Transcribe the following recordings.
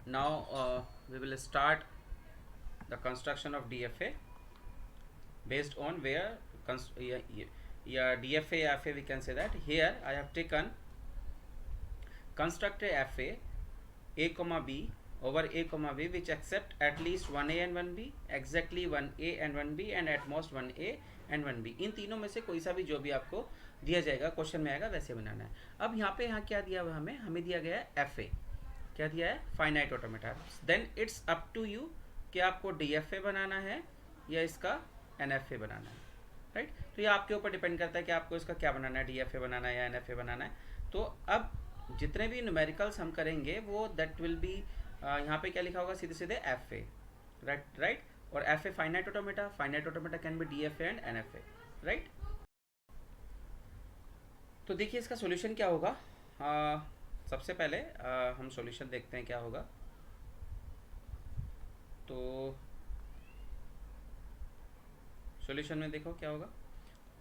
Now we will start the construction of DFA based on where DFA FA, we can say that here I have taken construct a FA a comma b over a comma b which accept at least 1a and 1b, exactly 1a and 1b and at most 1a and 1b। इन तीनों में से कोई सा भी जो भी आपको दिया जाएगा क्वेश्चन में आएगा वैसे बनाना है। अब यहाँ क्या दिया हुआ हमें दिया गया है FA, क्या दिया है, finite automata. Then it's up to you कि आपको DFA बनाना है या इसका NFA बनाना है, राइट। तो ये आपके ऊपर डिपेंड करता है कि आपको इसका क्या बनाना है, DFA बनाना है या NFA बनाना है। तो अब जितने भी न्यूमेरिकल्स हम करेंगे वो दैट विल बी, यहाँ पे क्या लिखा होगा, सीधे सीधे FA, राइट। और FA finite automata can be DFA and NFA, right. तो देखिए इसका सॉल्यूशन क्या होगा। सबसे पहले हम सॉल्यूशन देखते हैं क्या होगा। तो सॉल्यूशन में देखो क्या होगा।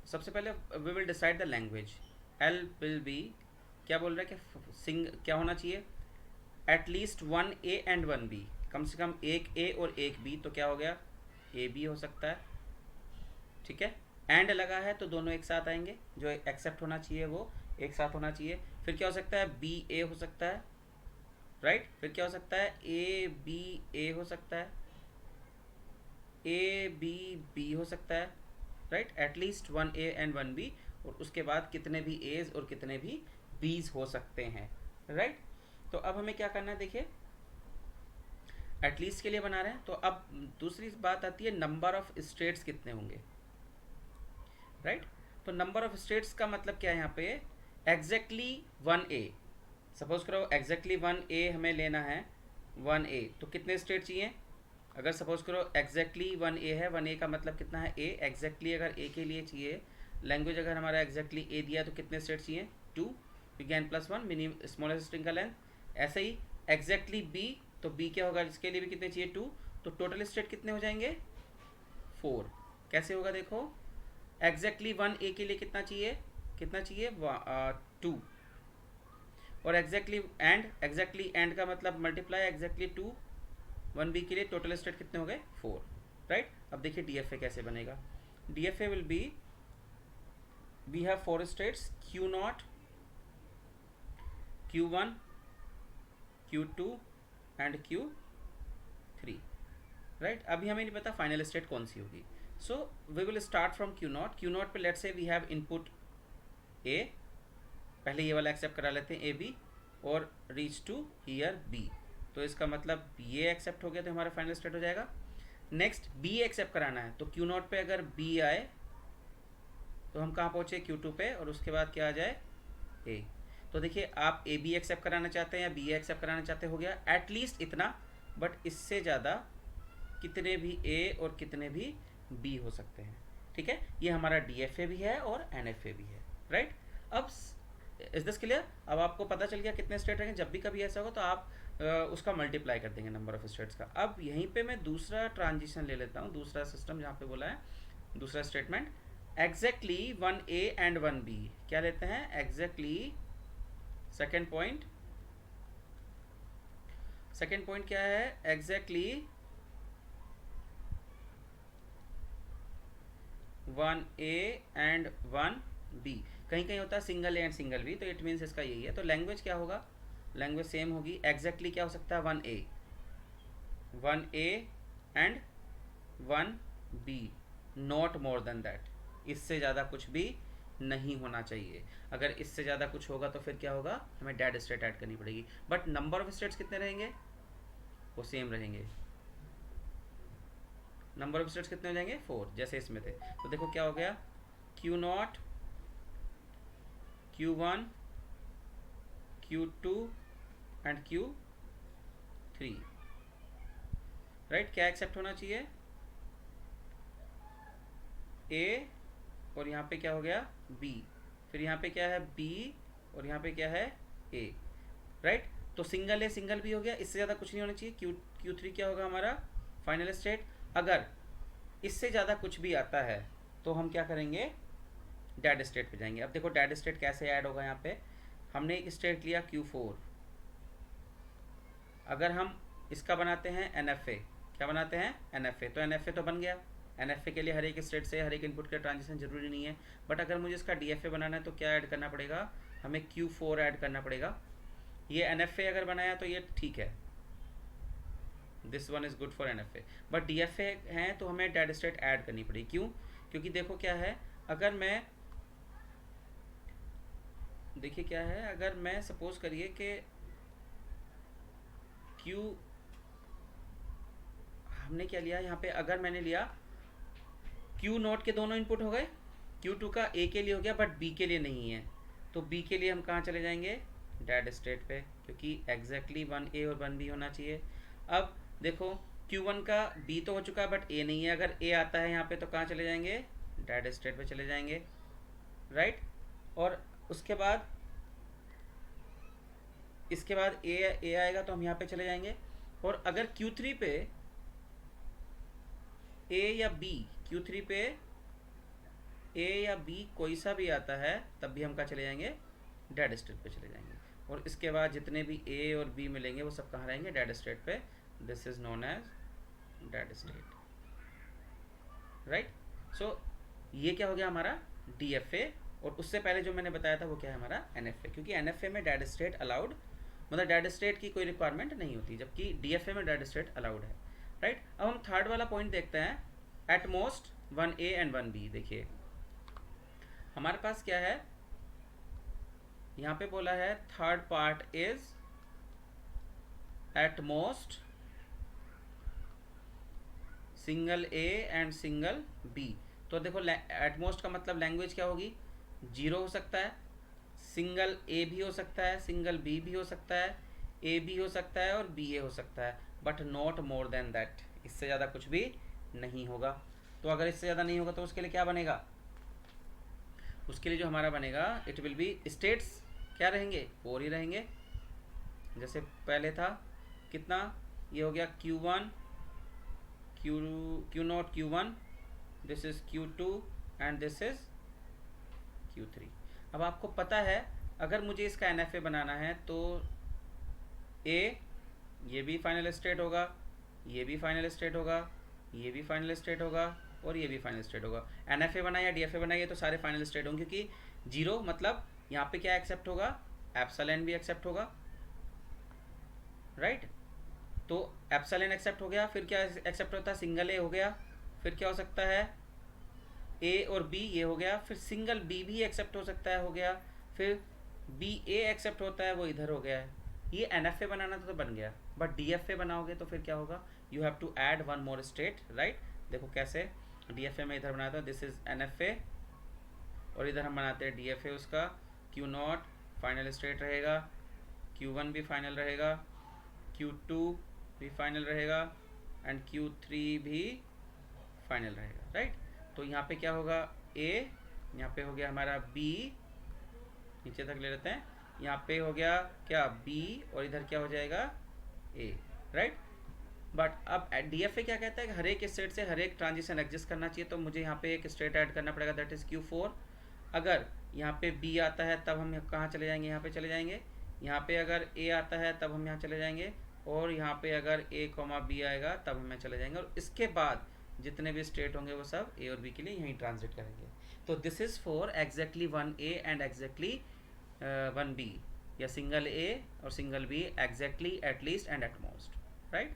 सबसे पहले we will decide the language. L will be, क्या बोल रहा है कि क्या होना चाहिए, एटलीस्ट 1A एंड 1B, कम से कम एक A और एक B। तो क्या हो गया, AB हो सकता है, ठीक है। एंड लगा है तो दोनों एक साथ आएंगे, जो एक्सेप्ट होना चाहिए वो एक साथ होना चाहिए। फिर क्या हो सकता है, BA हो सकता है, राइट। फिर क्या हो सकता है, ABA हो सकता है, ABB हो सकता है, right. At least 1A and 1B, और उसके बाद कितने भी A's और कितने भी B's हो सकते हैं, राइट। तो अब हमें क्या करना है, देखिए एटलीस्ट के लिए बना रहे हैं। तो अब दूसरी बात आती है, नंबर ऑफ स्टेट्स कितने होंगे, राइट। तो नंबर ऑफ स्टेट्स का मतलब क्या है यहाँ पे, एग्जैक्टली 1A। सपोज करो एग्जैक्टली 1A हमें लेना है, 1A तो कितने स्टेट चाहिए। अगर सपोज करो एग्जैक्टली 1A है, 1A का मतलब कितना है, A। एग्जैक्टली अगर A के लिए चाहिए, लैंग्वेज अगर हमारा एग्जैक्टली A दिया तो कितने स्टेट चाहिए, 2, बिगेन +1, मिनिमम स्मॉलेस्ट स्ट्रिंग का लेंथ। ऐसे ही एग्जैक्टली B, तो B क्या होगा, इसके लिए भी कितने चाहिए, 2। तो टोटल स्टेट कितने हो जाएंगे, 4। कैसे होगा देखो, एग्जैक्टली 1A के लिए कितना चाहिए, 2। और एग्जैक्टली एंड का मतलब मल्टीप्लाई एग्जैक्टली 2 1B के लिए, टोटल स्टेट कितने हो गए, 4, राइट। अब देखिए DFA कैसे बनेगा। DFA will be, we have 4 states, Q0, Q1, Q2 and Q3, right. अभी हमें नहीं पता फाइनल स्टेट कौन सी होगी। So we will start from Q0 पे let's say we have input A, पहले ये वाला एक्सेप्ट करा लेते हैं AB, और रीच टू हियर B। तो इसका मतलब ये एक्सेप्ट हो गया तो हमारा फाइनल स्टेट हो जाएगा। नेक्स्ट B एक्सेप्ट कराना है, तो Q0 पे अगर B आए तो हम कहाँ पहुँचे, Q2 पे, और उसके बाद क्या आ जाए, A। तो देखिए आप AB एक्सेप्ट कराना चाहते हैं या BA एक्सेप्ट कराना चाहते, हो गया एटलीस्ट इतना, बट इससे ज़्यादा कितने भी A और कितने भी B हो सकते हैं, ठीक है। ये हमारा DFA भी है और NFA भी है, राइट। अब इज दिस क्लियर। अब आपको पता चल गया कितने स्टेट रहेंगे। जब भी कभी ऐसा होगा तो आप उसका मल्टीप्लाई कर देंगे नंबर ऑफ स्टेट्स का। अब यहीं पे मैं दूसरा ट्रांजिशन ले लेता हूँ, दूसरा सिस्टम जहाँ पे बोला है, दूसरा statement, exactly 1A and 1B। क्या लेते हैं, एग्जैक्टली, सेकेंड पॉइंट क्या है, एग्जैक्टली 1A एंड 1B। कहीं कहीं होता है single A and single B, तो इट मीन्स इसका यही है। तो लैंग्वेज क्या होगा, लैंग्वेज सेम होगी। एग्जैक्टली क्या हो सकता है, 1A and 1B, not more than that. इससे ज़्यादा कुछ भी नहीं होना चाहिए। अगर इससे ज़्यादा कुछ होगा तो फिर क्या होगा, हमें डेड स्टेट ऐड करनी पड़ेगी। बट नंबर ऑफ स्टेट्स कितने रहेंगे, वो सेम रहेंगे। नंबर ऑफ स्टेट्स कितने हो जाएंगे, 4, जैसे इसमें थे। तो देखो क्या हो गया, Q0, Q1, Q2 and Q3, right. क्या एक्सेप्ट होना चाहिए, A, और यहाँ पे क्या हो गया, B। फिर यहाँ पे क्या है, B, और यहाँ पे क्या है, A, राइट। तो सिंगल A सिंगल B हो गया, इससे ज़्यादा कुछ नहीं होना चाहिए। Q3 क्या होगा हमारा फाइनल स्टेट। अगर इससे ज़्यादा कुछ भी आता है तो हम क्या करेंगे, डेड स्टेट पे जाएंगे। अब देखो डेड स्टेट कैसे ऐड होगा, यहाँ पे हमने एक स्टेट लिया Q4। अगर हम इसका बनाते हैं NFA। क्या बनाते हैं? NFA। तो NFA तो बन गया। NFA के लिए हर एक स्टेट से हर एक इनपुट का ट्रांजिशन जरूरी नहीं है, बट अगर मुझे इसका DFA बनाना है तो क्या ऐड करना पड़ेगा? हमें Q4 ऐड करना पड़ेगा। ये NFA अगर बनाया तो ये ठीक है, this one is good for NFA। But DFA है तो हमें डेड स्टेट ऐड करनी पड़ेगी। क्यों? क्योंकि देखो क्या है, अगर मैं देखिए क्या है, अगर मैं सपोज करिए कि Q हमने क्या लिया यहाँ पे, अगर मैंने लिया Q0 के दोनों इनपुट हो गए, Q2 का A के लिए हो गया बट B के लिए नहीं है, तो B के लिए हम कहाँ चले जाएंगे? डेड स्टेट पे, क्योंकि एग्जैक्टली 1A और 1B होना चाहिए। अब देखो Q1 का B तो हो चुका है बट A नहीं है, अगर A आता है यहाँ पे तो कहाँ चले जाएंगे? डेड स्टेट पे चले जाएंगे, राइट। और उसके बाद इसके बाद A आएगा तो हम यहाँ पे चले जाएंगे। और अगर Q3 पे A या B, Q3 पे A या B कोई सा भी आता है तब भी हम कहाँ चले जाएंगे? डेड स्टेट पे चले जाएंगे। और इसके बाद जितने भी A और B मिलेंगे वो सब कहाँ रहेंगे? डेड स्टेट पे। This is known as dead state, right. So ये क्या हो गया हमारा? DFA। और उससे पहले जो मैंने बताया था वो क्या है हमारा? NFA। क्योंकि NFA में डेड स्टेट अलाउड, मतलब डेड स्टेट की कोई रिक्वायरमेंट नहीं होती, जबकि DFA में डेड स्टेट अलाउड है, राइट। अब हम थर्ड वाला पॉइंट देखते हैं, at most 1A and 1B। देखिए हमारे पास क्या है, यहाँ पे बोला है third part is at most single A and single B। तो देखो एट मोस्ट का मतलब लैंग्वेज क्या होगी? 0 हो सकता है, सिंगल A भी हो सकता है, सिंगल B भी हो सकता है, A भी हो सकता है और BA हो सकता है, but not more than that. इससे ज़्यादा कुछ भी नहीं होगा। तो अगर इससे ज़्यादा नहीं होगा तो उसके लिए क्या बनेगा? उसके लिए जो हमारा बनेगा, इट विल बी स्टेट्स क्या रहेंगे? 4 ही रहेंगे, जैसे पहले था। कितना? ये हो गया Q1 Q0 Q1, this is Q2 and this is Q3। अब आपको पता है अगर मुझे इसका NFA बनाना है तो A ये भी फाइनल स्टेट होगा, ये भी फाइनल स्टेट होगा, ये भी फाइनल स्टेट होगा और ये भी फाइनल स्टेट होगा। NFA बनाया DFA बनाइए तो सारे फाइनल स्टेट होंगे, क्योंकि 0 मतलब यहाँ पे क्या एक्सेप्ट होगा? एप्सिलॉन भी एक्सेप्ट होगा, राइट। तो एप्सिलॉन एक्सेप्ट हो गया, फिर क्या एक्सेप्ट होता है? सिंगल A हो गया, फिर क्या हो सकता है? A और B ये हो गया, फिर सिंगल B भी एक्सेप्ट हो सकता है, हो गया, फिर BA एक्सेप्ट होता है, वो इधर हो गया है। ये NFA बनाना था तो बन गया, बट DFA बनाओगे तो फिर क्या होगा? You have to add one more state, right. देखो कैसे, DFA में इधर बनाता हूँ, दिस इज NFA, और इधर हम बनाते हैं DFA उसका। Q0 फाइनल स्टेट रहेगा, Q1 भी फाइनल रहेगा, Q2 भी फाइनल रहेगा एंड Q3 भी फाइनल रहेगा, राइट। तो यहाँ पे क्या होगा? A, यहाँ पे हो गया हमारा B, नीचे तक ले लेते हैं, यहाँ पे हो गया क्या? B, और इधर क्या हो जाएगा? A, right. बट अब DFA क्या कहता है कि हर एक स्टेट से हर एक ट्रांजिशन एग्जिस्ट करना चाहिए, तो मुझे यहाँ पे एक स्टेट ऐड करना पड़ेगा, दैट इज़ Q4। अगर यहाँ पे B आता है तब हम कहाँ चले जाएंगे? यहाँ पे चले जाएंगे। यहाँ पे अगर A आता है तब हम यहाँ चले जाएंगे, और यहाँ पे अगर A, B आएगा तब हम यहाँ चले जाएंगे, और इसके बाद जितने भी स्टेट होंगे वो सब A और B के लिए यहीं ट्रांजिट करेंगे। तो this is for exactly 1A and exactly 1B, या सिंगल A और single B exactly, at least and at most, right.